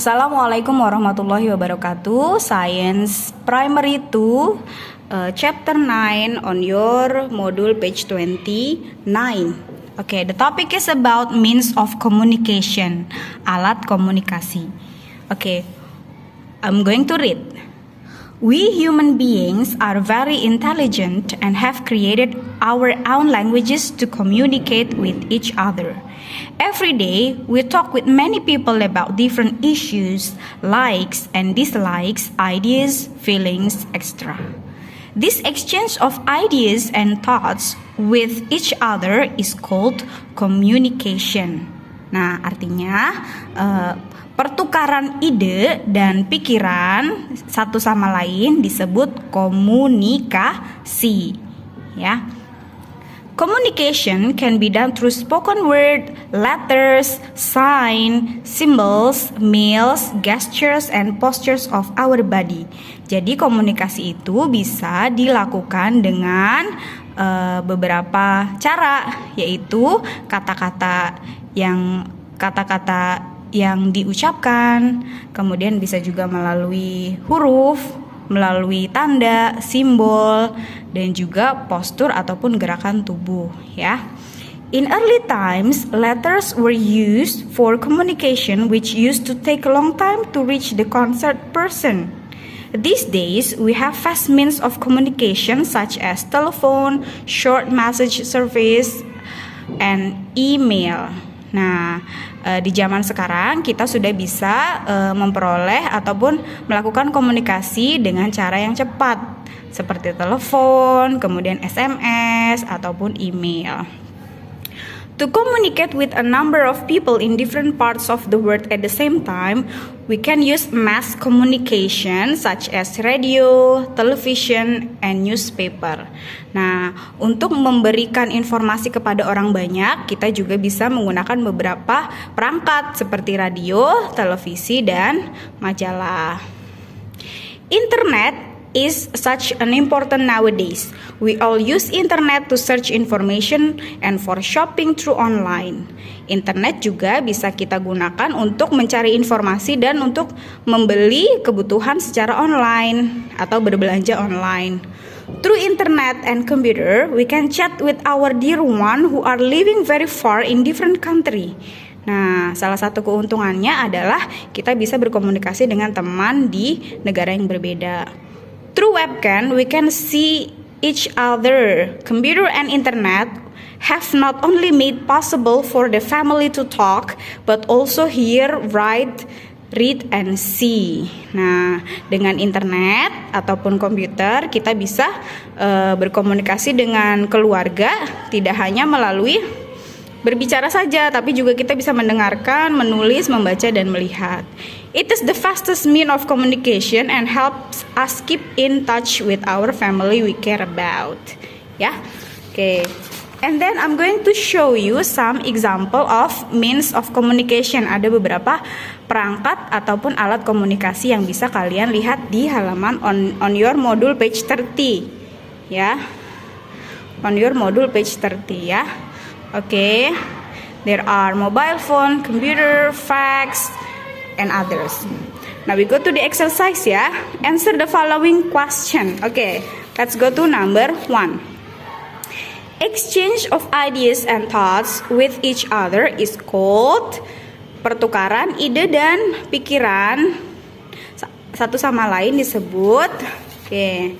Assalamualaikum warahmatullahi wabarakatuh. Science Primary 2 Chapter 9 on your module page 29. Okay, the topic is about means of communication, alat komunikasi. Okay, I'm going to read. We human beings are very intelligent and have created our own languages to communicate with each other. Every day, we talk with many people about different issues, likes and dislikes, ideas, feelings, etc. This exchange of ideas and thoughts with each other is called communication. Nah, artinya pertukaran ide dan pikiran satu sama lain disebut komunikasi, ya. Communication can be done through spoken word, letters, sign, symbols, meals, gestures, and postures of our body. Jadi komunikasi itu bisa dilakukan dengan beberapa cara, yaitu kata-kata yang diucapkan, kemudian bisa juga melalui huruf, melalui tanda, simbol, dan juga postur ataupun gerakan tubuh, ya. In early times, letters were used for communication, which used to take a long time to reach the concerned person. These days, we have fast means of communication such as telephone, short message service, and email. Nah, di zaman sekarang kita sudah bisa memperoleh ataupun melakukan komunikasi dengan cara yang cepat, seperti telepon, kemudian SMS, ataupun email. To communicate with a number of people in different parts of the world at the same time, we can use mass communication such as radio, television, and newspaper. Nah, untuk memberikan informasi kepada orang banyak, kita juga bisa menggunakan beberapa perangkat seperti radio, televisi, dan majalah. Internet is such an important nowadays. We all use internet to search information and for shopping through online. Internet juga bisa kita gunakan untuk mencari informasi dan untuk membeli kebutuhan secara online atau berbelanja online. Through internet and computer, we can chat with our dear one who are living very far in different country. Nah, salah satu keuntungannya adalah kita bisa berkomunikasi dengan teman di negara yang berbeda. Through webcam, we can see each other. Computer and internet have not only made possible for the family to talk, but also hear, write, read, and see. Nah, dengan internet ataupun komputer, kita bisa berkomunikasi dengan keluarga, tidak hanya melalui berbicara saja, tapi juga kita bisa mendengarkan, menulis, membaca, dan melihat. It is the fastest means of communication and helps us keep in touch with our family we care about. Ya, okay. And then I'm going to show you some example of means of communication. Ada beberapa perangkat ataupun alat komunikasi yang bisa kalian lihat di halaman on your module page 30. Ya, on your module page 30 ya. Okay, there are mobile phone, computer, fax, and others. Now we go to the exercise ya. Answer the following question. Okay, let's go to number 1. Exchange of ideas and thoughts with each other is called pertukaran ide dan pikiran satu sama lain disebut. Okay,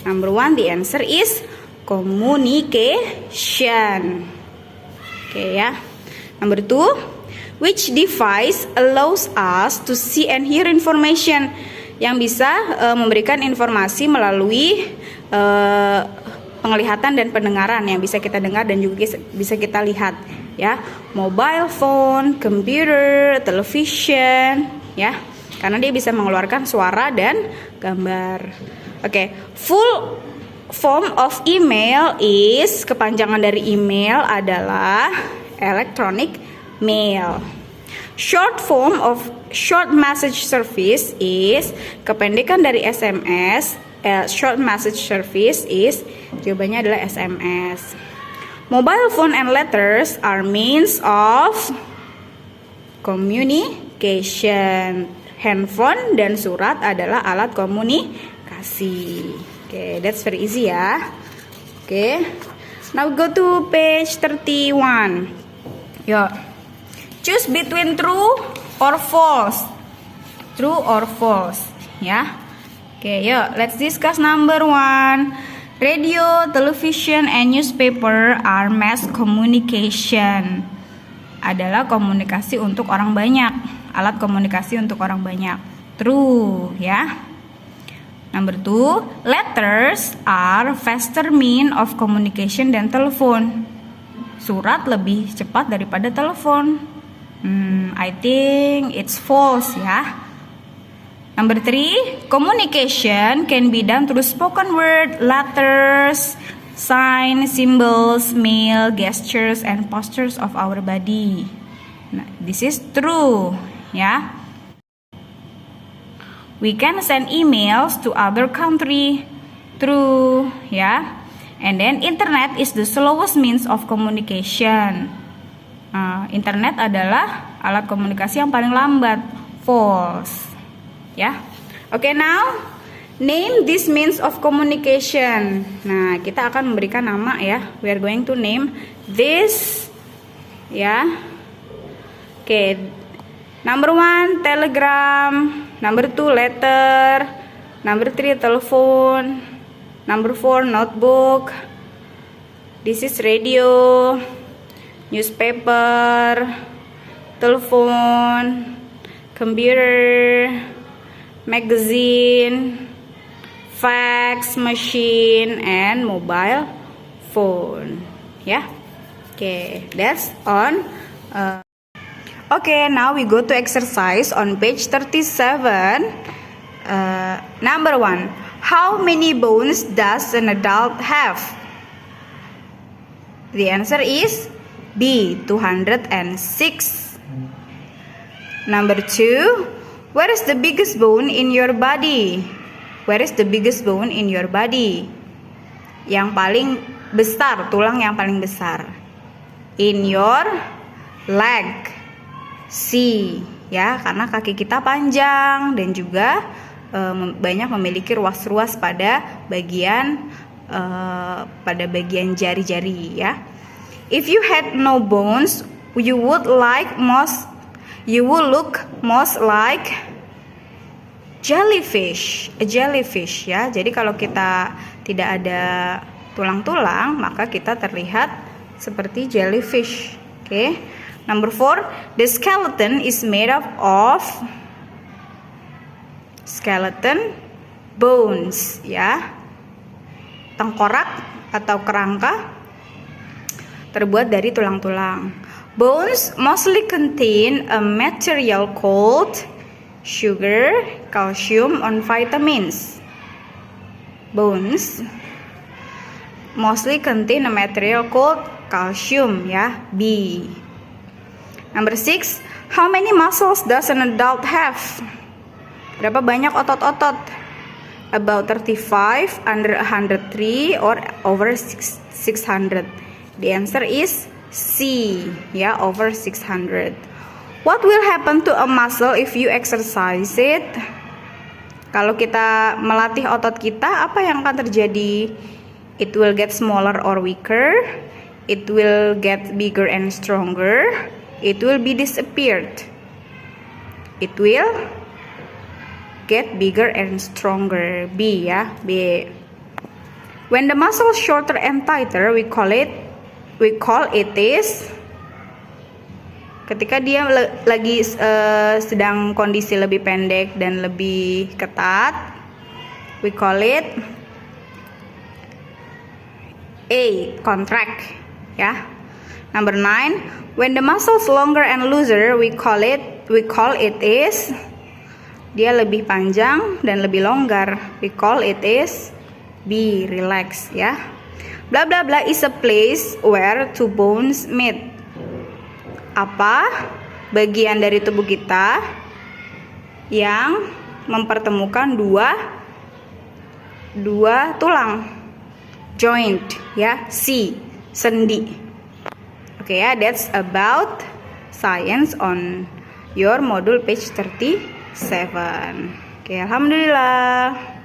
number 1, the answer is communication. Okay ya. Number 2, which device allows us to see and hear information, yang bisa memberikan informasi melalui penglihatan dan pendengaran, yang bisa kita dengar dan juga bisa kita lihat ya. Mobile phone, computer, television ya, karena dia bisa mengeluarkan suara dan gambar. Oke, full form of email is, kepanjangan dari email adalah electronic mail. Short form of short message service is, kependekan dari SMS. Short message service is, jawabannya adalah SMS. Mobile phone and letters are means of communication. handphone dan surat adalah alat komunikasi. Oke, that's very easy ya. Oke. Now go to page 31. Yo. Choose between true or false. True or false, ya. Oke, yuk, let's discuss number 1. Radio, television, and newspaper are mass communication. Adalah komunikasi untuk orang banyak, alat komunikasi untuk orang banyak. True, ya. Number 2, letters are faster mean of communication than telephone. Surat lebih cepat daripada telepon. I think it's false, ya. Number 3, communication can be done through spoken word, letters, signs, symbols, mail, gestures, and postures of our body. Nah, this is true, ya. We can send emails to other country. True, ya. And then internet is the slowest means of communication. Internet adalah alat komunikasi yang paling lambat. False. Ya, oke, now name this means of communication. Nah, kita akan memberikan nama ya. We are going to name this, ya. Oke, number 1 telegram, number 2 letter, number 3 telepon, number 4 notebook. This is radio, newspaper, telepon, computer, magazine, fax machine, and mobile phone. Ya, okay, that's on. Okay, now we go to exercise on page 37. Number 1, how many bones does an adult have? The answer is B, 206. Number 2, where is the biggest bone in your body? Where is the biggest bone in your body? Yang paling besar, tulang yang paling besar. In your leg. C, ya, karena kaki kita panjang dan juga banyak memiliki ruas-ruas pada bagian jari-jari, ya. If you had no bones, you would look most like jellyfish, a jellyfish, ya. Jadi kalau kita tidak ada tulang-tulang, maka kita terlihat seperti jellyfish. Oke. Number 4, the skeleton is made up of skeleton bones, ya. Tengkorak atau kerangka terbuat dari tulang-tulang. Bones mostly contain a material called sugar, calcium, and vitamins. Bones mostly contain a material called calcium, ya, B. Number 6, how many muscles does an adult have? Berapa banyak otot-otot? About 35, under 103, or over 600. The answer is C, ya, over 600. What will happen to a muscle if you exercise it? Kalau kita melatih otot kita, apa yang akan terjadi? It will get smaller or weaker. It will get bigger and stronger. It will be disappeared. It will get bigger and stronger. B, ya, B. When the muscle is shorter and tighter, we call it is. Ketika dia lagi sedang kondisi lebih pendek dan lebih ketat, we call it A, contract, ya. Number 9, when the muscle is longer and looser, we call it is. Dia lebih panjang dan lebih longgar, we call it is B, relax, ya. Blah blah blah is a place where two bones meet. Apa bagian dari tubuh kita yang mempertemukan dua tulang? Joint, ya, C, sendi. Okay, yeah, that's about science on your module page 37. 7. Oke, alhamdulillah.